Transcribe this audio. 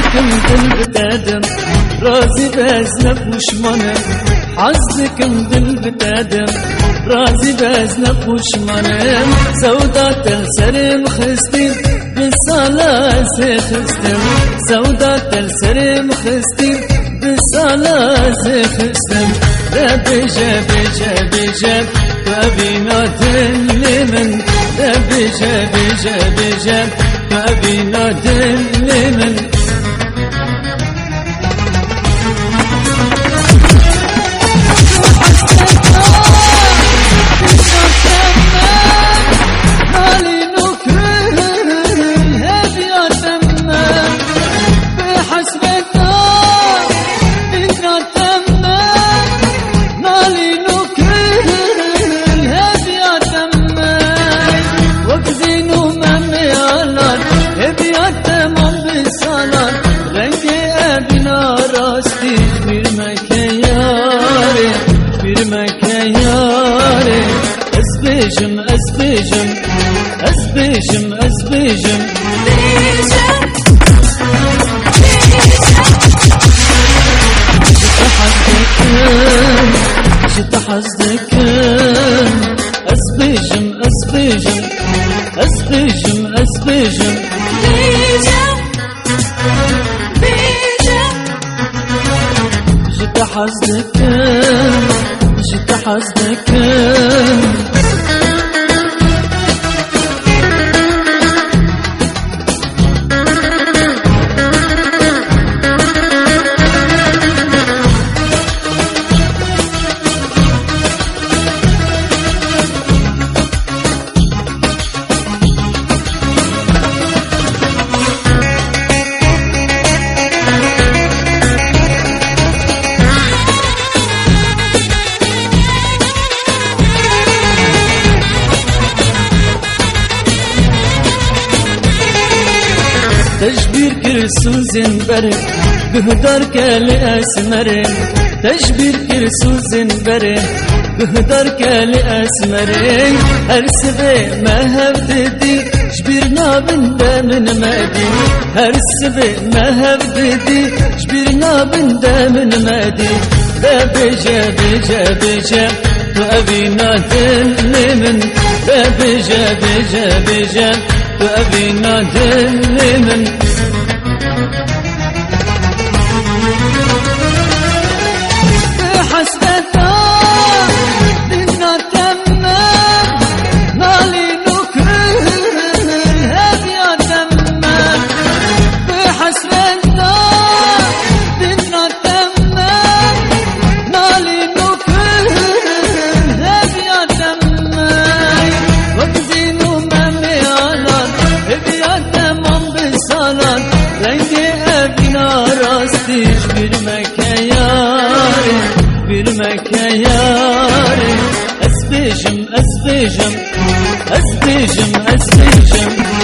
حظكم دل بتادم رازي بازنب وشمانم حظكم دل بتادم رازي بازنب وشمانم سودات السرم خستين بصلاة خستم سودات السرم خستين بصلاة خستم بيجب بيجب بيجب فبينا تلمن بيجب بيجب بيجب فبينا تلمن بيجم أسبيجم أسبيجم أسبيجم جت حظكم أسبيجم أسبيجم أسبيجم أسبيجم جت حظكم جت حظكم تجبير كرسوزن برن بهدار كالي أسمرن تجبير كرسوزن برن بهدار كالي أسمرن هرسبي ما هبددي جبيرنا بندا من مادي هرسبي ما هبددي جبيرنا بندا من مادي بيجا بيجا بيجا وأبينا تلمن بيجا بيجا بيجا وأبينا تلمن حسبتا دينا تمم مالي نكره هذه تمم بحسبتا دينا تمم مالي نكره هذه تمم وكزينو مامي على ابيات تمام بصالات رنجي ابنا راستي جبير مكياري بالمكياري أسبيجم أسبيجم أسبيجم أسبيجم